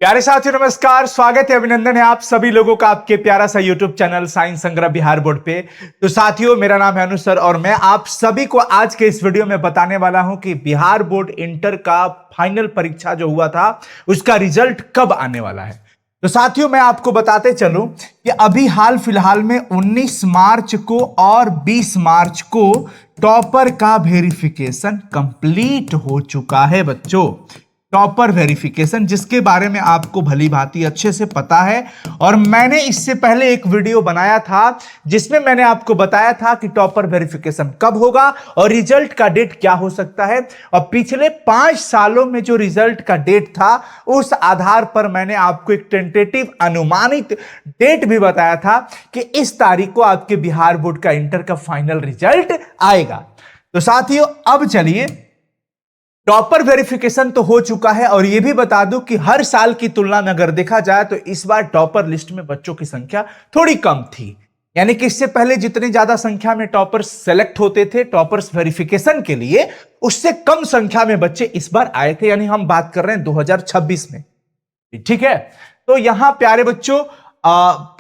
प्यारे साथियों नमस्कार, स्वागत है, अभिनंदन है आप सभी लोगों का आपके प्यारा सा यूट्यूब चैनल साइंस संग्रह बिहार बोर्ड पे। तो साथियों, मेरा नाम है अनुज सर और मैं आप सभी को आज के इस वीडियो में बताने वाला हूं कि बिहार बोर्ड इंटर का फाइनल परीक्षा जो हुआ था उसका रिजल्ट कब आने वाला है। तो साथियों, मैं आपको बताते चलूं कि अभी हाल फिलहाल में 19 मार्च को और 20 मार्च को टॉपर का वेरिफिकेशन कंप्लीट हो चुका है बच्चों। टॉपर वेरिफिकेशन, जिसके बारे में आपको भली भांति अच्छे से पता है और मैंने इससे पहले एक वीडियो बनाया था जिसमें मैंने आपको बताया था कि टॉपर वेरिफिकेशन कब होगा और रिजल्ट का डेट क्या हो सकता है। और पिछले 5 सालों में जो रिजल्ट का डेट था उस आधार पर मैंने आपको एक टेंटेटिव अनुमानित डेट भी बताया था कि इस तारीख को आपके बिहार बोर्ड का इंटर का फाइनल रिजल्ट आएगा। तो साथियों, अब चलिए, टॉपर वेरिफिकेशन तो हो चुका है और यह भी बता दूं कि हर साल की तुलना में अगर देखा जाए तो इस बार टॉपर लिस्ट में बच्चों की संख्या थोड़ी कम थी। यानी कि इससे पहले जितनी ज्यादा संख्या में टॉपर्स सेलेक्ट होते थे टॉपर्स वेरिफिकेशन के लिए, उससे कम संख्या में बच्चे इस बार आए थे। यानी हम बात कर रहे हैं 2026 में, ठीक है। तो यहां प्यारे बच्चों,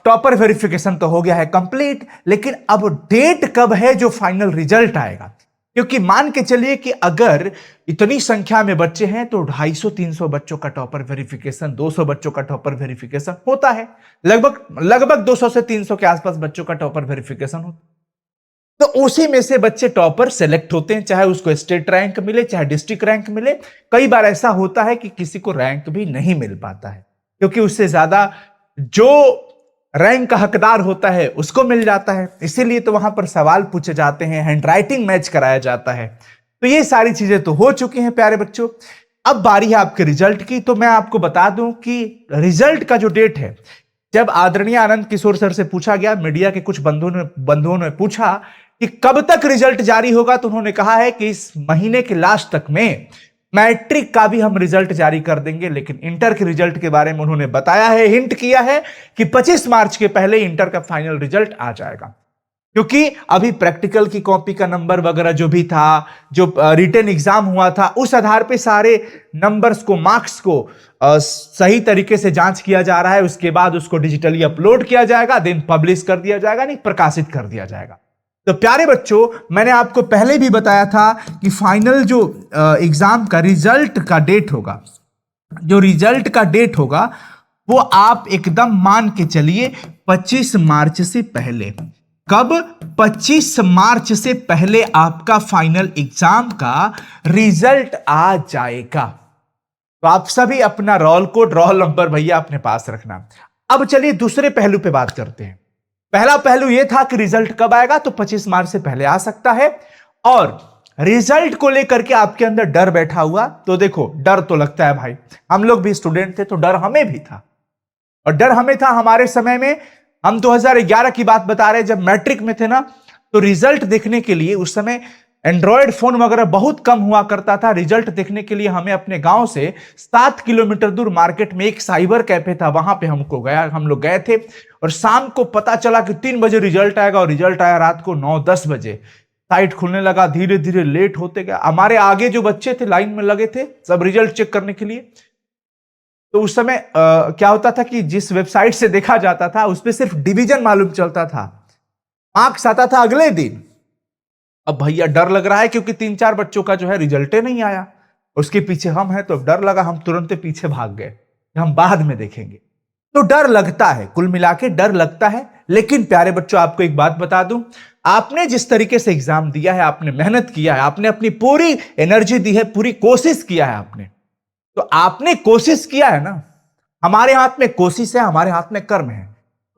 टॉपर वेरिफिकेशन तो हो गया है कंप्लीट, लेकिन अब डेट कब है जो फाइनल रिजल्ट आएगा। क्योंकि मान के चलिए कि अगर इतनी संख्या में बच्चे हैं तो 250-300 बच्चों का टॉपर वेरिफिकेशन, 200 बच्चों का टॉपर वेरिफिकेशन होता है। लगभग 200 से 300 के आसपास बच्चों का टॉपर वेरिफिकेशन होता है। तो उसी में से बच्चे टॉपर सेलेक्ट होते हैं, चाहे उसको स्टेट रैंक मिले चाहे डिस्ट्रिक्ट रैंक मिले। कई बार ऐसा होता है कि किसी को रैंक भी नहीं मिल पाता है, क्योंकि उससे ज्यादा जो रैंक का हकदार होता है उसको मिल जाता है। इसीलिए तो वहां पर सवाल पूछे जाते हैं, हैंडराइटिंग मैच कराया जाता है। तो ये सारी चीजें तो हो चुकी हैं प्यारे बच्चों। अब बारी है आपके रिजल्ट की। तो मैं आपको बता दूं कि रिजल्ट का जो डेट है, जब आदरणीय आनंद किशोर सर से पूछा गया, मीडिया के कुछ बंधुओं ने पूछा कि कब तक रिजल्ट जारी होगा, तो उन्होंने कहा है कि इस महीने के लास्ट तक में मैट्रिक का भी हम रिजल्ट जारी कर देंगे। लेकिन इंटर के रिजल्ट के बारे में उन्होंने बताया है, हिंट किया है कि 25 मार्च के पहले इंटर का फाइनल रिजल्ट आ जाएगा। क्योंकि अभी प्रैक्टिकल की कॉपी का नंबर वगैरह जो भी था, जो रिटन एग्जाम हुआ था, उस आधार पे सारे नंबर्स को, मार्क्स को सही तरीके से जांच किया जा रहा है। उसके बाद उसको डिजिटली अपलोड किया जाएगा, देन पब्लिश कर दिया जाएगा, नहीं प्रकाशित कर दिया जाएगा। तो प्यारे बच्चों, मैंने आपको पहले भी बताया था कि फाइनल जो एग्जाम का रिजल्ट का डेट होगा, जो रिजल्ट का डेट होगा वो आप एकदम मान के चलिए 25 मार्च से पहले। कब? 25 मार्च से पहले आपका फाइनल एग्जाम का रिजल्ट आ जाएगा। तो आप सभी अपना रोल कोड, रोल नंबर भैया अपने पास रखना। अब चलिए दूसरे पहलू पे बात करते हैं। पहला पहलू यह था कि रिजल्ट कब आएगा, तो 25 मार्च से पहले आ सकता है। और रिजल्ट को लेकर के आपके अंदर डर बैठा हुआ, तो देखो, डर तो लगता है भाई, हम लोग भी स्टूडेंट थे तो डर हमें भी था। और डर हमें था हमारे समय में, हम 2011 की बात बता रहे हैं, जब मैट्रिक में थे ना, तो रिजल्ट देखने के लिए उस समय एंड्रॉयड फोन वगैरह बहुत कम हुआ करता था। रिजल्ट देखने के लिए हमें अपने गांव से 7 किलोमीटर दूर मार्केट में एक साइबर कैफे था, वहां पे हम लोग गए थे। और शाम को पता चला कि 3 बजे रिजल्ट आएगा, और रिजल्ट आया रात को 9-10 बजे। साइट खुलने लगा, धीरे धीरे लेट होते गया। हमारे आगे जो बच्चे थे लाइन में लगे थे सब रिजल्ट चेक करने के लिए। तो उस समय क्या होता था कि जिस वेबसाइट से देखा जाता था उस पर सिर्फ डिवीजन मालूम चलता था, मार्क्स आता था अगले दिन। अब भैया डर लग रहा है, क्योंकि 3-4 बच्चों का जो है रिजल्ट नहीं आया, उसके पीछे हम हैं, तो डर लगा, हम तुरंत पीछे भाग गए, हम बाद में देखेंगे। तो डर लगता है, कुल मिला के डर लगता है। लेकिन प्यारे बच्चों, आपको एक बात बता दूं, आपने जिस तरीके से एग्जाम दिया है, आपने मेहनत किया है, आपने अपनी पूरी एनर्जी दी है, पूरी कोशिश किया है आपने, तो आपने कोशिश किया है ना। हमारे हाथ में कोशिश है, हमारे हाथ में कर्म है,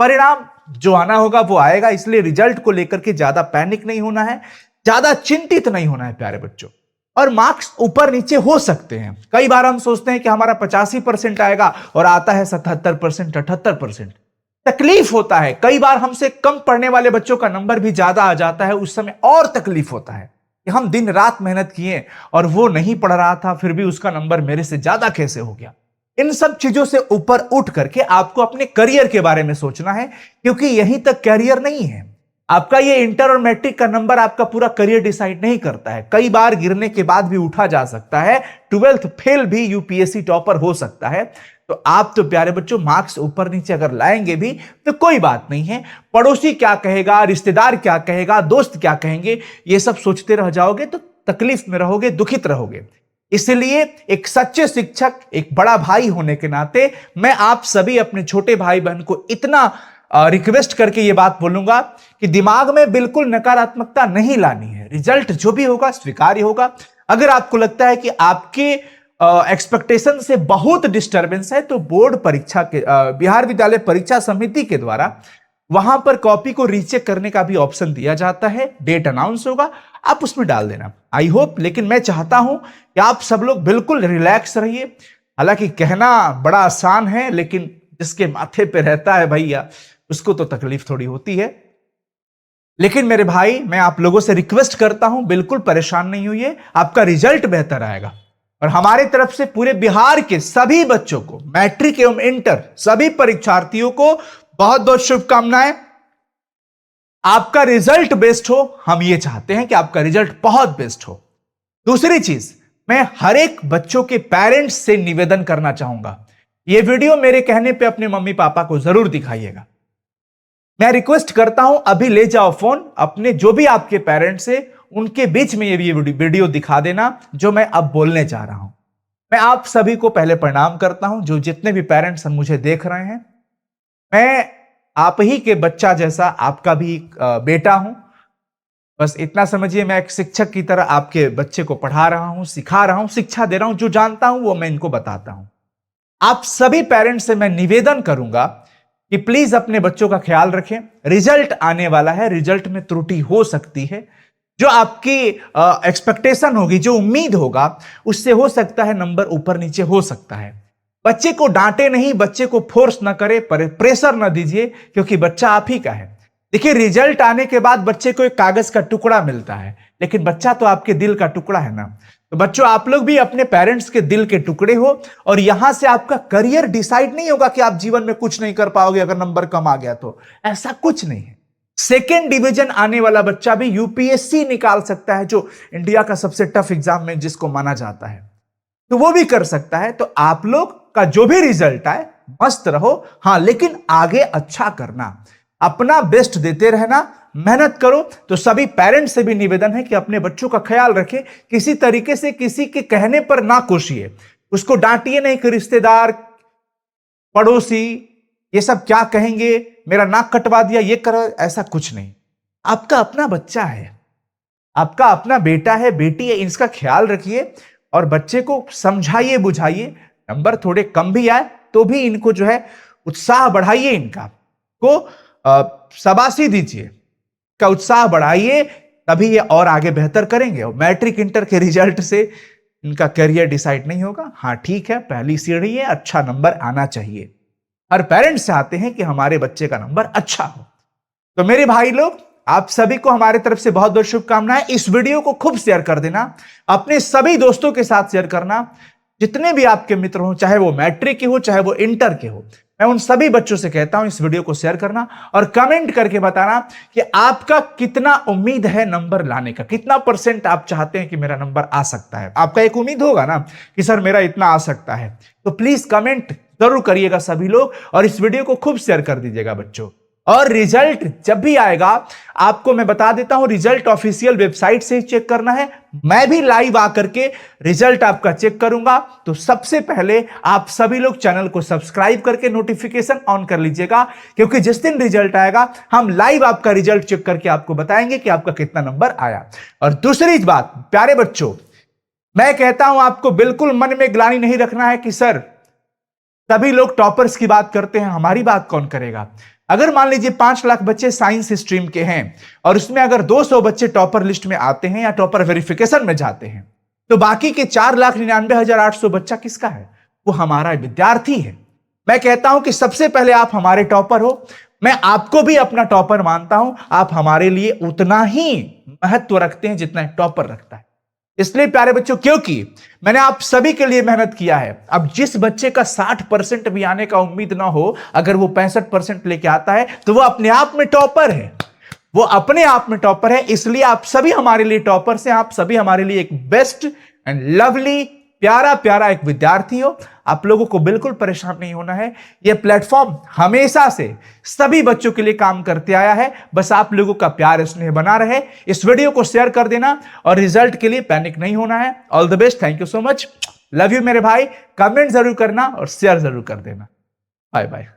परिणाम जो आना होगा वो आएगा। इसलिए रिजल्ट को लेकर के ज्यादा पैनिक नहीं होना है, ज्यादा चिंतित नहीं होना है प्यारे बच्चों। और मार्क्स ऊपर नीचे हो सकते हैं। कई बार हम सोचते हैं कि हमारा 85% आएगा और आता है 77%, 78%। तकलीफ होता है। कई बार हमसे कम पढ़ने वाले बच्चों का नंबर भी ज्यादा आ जाता है, उस समय और तकलीफ होता है कि हम दिन रात मेहनत किए और वो नहीं पढ़ रहा था, फिर भी उसका नंबर मेरे से ज्यादा कैसे हो गया। इन सब चीजों से ऊपर उठ करके आपको अपने करियर के बारे में सोचना है, क्योंकि यहीं तक करियर नहीं है। आपका ये इंटर और मैट्रिक का नंबर आपका पूरा करियर डिसाइड नहीं करता है। कई बार गिरने के बाद भी उठा जा सकता है। 12th फेल भी यूपीएससी टॉपर हो सकता है। तो आप तो प्यारे बच्चों मार्क्स ऊपर नीचे अगर लाएंगे भी तो कोई बात नहीं है, पड़ोसी क्या कहेगा, रिश्तेदार क्या कहेगा, दोस्त क्या कहेंगे, ये सब सोचते रह जाओगे तो तकलीफ में रहोगे, दुखित रहोगे। इसलिए एक सच्चे शिक्षक, एक बड़ा भाई होने के नाते मैं आप सभी अपने छोटे भाई बहन को इतना रिक्वेस्ट करके ये बात बोलूंगा कि दिमाग में बिल्कुल नकारात्मकता नहीं लानी है। रिजल्ट जो भी होगा स्वीकार्य होगा। अगर आपको लगता है कि आपके एक्सपेक्टेशन से बहुत डिस्टरबेंस है तो बोर्ड परीक्षा के बिहार विद्यालय परीक्षा समिति के द्वारा वहां पर कॉपी को रीचेक करने का भी ऑप्शन दिया जाता है। डेट अनाउंस होगा, आप उसमें डाल देना। आई होप, लेकिन मैं चाहता हूं कि आप सब लोग बिल्कुल रिलैक्स रहिए। हालांकि कहना बड़ा आसान है, लेकिन जिसके माथे पे रहता है भैया उसको तो तकलीफ थोड़ी होती है। लेकिन मेरे भाई, मैं आप लोगों से रिक्वेस्ट करता हूं, बिल्कुल परेशान नहीं होइए, आपका रिजल्ट बेहतर आएगा। और हमारे तरफ से पूरे बिहार के सभी बच्चों को, मैट्रिक एवं इंटर सभी परीक्षार्थियों को बहुत बहुत शुभकामनाएं। आपका रिजल्ट बेस्ट हो, हम ये चाहते हैं कि आपका रिजल्ट बहुत बेस्ट हो। दूसरी चीज, मैं हर एक बच्चों के पेरेंट्स से निवेदन करना चाहूंगा, यह वीडियो मेरे कहने पे अपने मम्मी पापा को जरूर दिखाइएगा। मैं रिक्वेस्ट करता हूं, अभी ले जाओ फोन अपने जो भी आपके पेरेंट्स है उनके बीच में ये वीडियो दिखा देना जो मैं अब बोलने जा रहा हूं। मैं आप सभी को पहले प्रणाम करता हूं, जो जितने भी पेरेंट्स मुझे देख रहे हैं। मैं आप ही के बच्चा जैसा आपका भी बेटा हूं। बस इतना समझिए, मैं एक शिक्षक की तरह आपके बच्चे को पढ़ा रहा हूं, सिखा रहा हूं, शिक्षा दे रहा हूं। जो जानता हूं वो मैं इनको बताता हूं। आप सभी पेरेंट्स से मैं निवेदन करूंगा कि प्लीज अपने बच्चों का ख्याल रखें। रिजल्ट आने वाला है, रिजल्ट में त्रुटि हो सकती है। जो आपकी एक्सपेक्टेशन होगी, जो उम्मीद होगा, उससे हो सकता है नंबर ऊपर नीचे हो सकता है। बच्चे को डांटे नहीं, बच्चे को फोर्स ना करे, प्रेशर ना दीजिए, क्योंकि बच्चा आप ही का है। देखिए, रिजल्ट आने के बाद बच्चे को एक कागज का टुकड़ा मिलता है, लेकिन बच्चा तो आपके दिल का टुकड़ा है ना। तो बच्चों, आप लोग भी अपने पेरेंट्स के दिल के टुकड़े हो, और यहां से आपका करियर डिसाइड नहीं होगा कि आप जीवन में कुछ नहीं कर पाओगे अगर नंबर कम आ गया तो। ऐसा कुछ नहीं है। सेकेंड डिवीजन आने वाला बच्चा भी यूपीएससी निकाल सकता है, जो इंडिया का सबसे टफ एग्जाम में जिसको माना जाता है, तो वो भी कर सकता है। तो आप लोग का जो भी रिजल्ट आए, मस्त रहो। हां, लेकिन आगे अच्छा करना, अपना बेस्ट देते रहना, मेहनत करो। तो सभी पेरेंट्स से भी निवेदन है कि अपने बच्चों का ख्याल रखें। किसी तरीके से किसी के कहने पर ना कोशिए, उसको डांटिए नहीं कि रिश्तेदार, पड़ोसी ये सब क्या कहेंगे, मेरा नाक कटवा दिया, ये करो, ऐसा कुछ नहीं। आपका अपना बच्चा है, आपका अपना बेटा है, बेटी है, इसका ख्याल रखिए और बच्चे को समझाइए, बुझाइए। नंबर थोड़े कम भी आए तो भी इनको जो है उत्साह बढ़ाइए, इनका को शाबाशी दीजिए, का उत्साह बढ़ाइए, तभी ये और आगे बेहतर करेंगे। और मैट्रिक इंटर के रिजल्ट से इनका करियर डिसाइड नहीं होगा। हां ठीक है, पहली सीढ़ी है, अच्छा नंबर आना चाहिए। हर पेरेंट्स चाहते हैं कि हमारे बच्चे का नंबर अच्छा हो। तो मेरे भाई लोग, आप सभी को हमारे तरफ से बहुत बहुत शुभकामनाएं। इस वीडियो को खूब शेयर कर देना, अपने सभी दोस्तों के साथ शेयर करना। जितने भी आपके मित्र हो, चाहे वो मैट्रिक के हो, चाहे वो इंटर के हो, मैं उन सभी बच्चों से कहता हूं इस वीडियो को शेयर करना और कमेंट करके बताना कि आपका कितना उम्मीद है नंबर लाने का, कितना % आप चाहते हैं कि मेरा नंबर आ सकता है। आपका एक उम्मीद होगा ना कि सर मेरा इतना आ सकता है, तो प्लीज कमेंट जरूर करिएगा सभी लोग और इस वीडियो को खूब शेयर कर दीजिएगा बच्चों। और रिजल्ट जब भी आएगा, आपको मैं बता देता हूं, रिजल्ट ऑफिशियल वेबसाइट से ही चेक करना है। मैं भी लाइव आकर के रिजल्ट आपका चेक करूंगा। तो सबसे पहले आप सभी लोग चैनल को सब्सक्राइब करके नोटिफिकेशन ऑन कर लीजिएगा, क्योंकि जिस दिन रिजल्ट आएगा हम लाइव आपका रिजल्ट चेक करके आपको बताएंगे कि आपका कितना नंबर आया। और दूसरी बात, प्यारे बच्चों, मैं कहता हूं आपको बिल्कुल मन में ग्लानि नहीं रखना है कि सर सभी लोग टॉपर्स की बात करते हैं, हमारी बात कौन करेगा। अगर मान लीजिए 5 लाख बच्चे साइंस स्ट्रीम के हैं और उसमें अगर 200 बच्चे टॉपर लिस्ट में आते हैं या टॉपर वेरिफिकेशन में जाते हैं, तो बाकी के 4,99,800 बच्चा किसका है? वो हमारा विद्यार्थी है। मैं कहता हूं कि सबसे पहले आप हमारे टॉपर हो। मैं आपको भी अपना टॉपर मानता हूं। आप हमारे लिए उतना ही महत्व रखते हैं जितना टॉपर रखता है। इसलिए प्यारे बच्चों, क्योंकि मैंने आप सभी के लिए मेहनत किया है। अब जिस बच्चे का 60% भी आने का उम्मीद ना हो, अगर वो 65% लेके आता है तो वो अपने आप में टॉपर है, वो अपने आप में टॉपर है। इसलिए आप सभी हमारे लिए टॉपर्स हैं। आप सभी हमारे लिए एक बेस्ट एंड लवली प्यारा प्यारा एक विद्यार्थी हो, आप लोगों को बिल्कुल परेशान नहीं होना है। यह प्लेटफॉर्म हमेशा से सभी बच्चों के लिए काम करते आया है, बस आप लोगों का प्यार स्नेह बना रहे। इस वीडियो को शेयर कर देना और रिजल्ट के लिए पैनिक नहीं होना है। All the best, thank you so much, love you मेरे भाई। कमेंट जरूर करना और शेयर जरूर कर देना। Bye bye.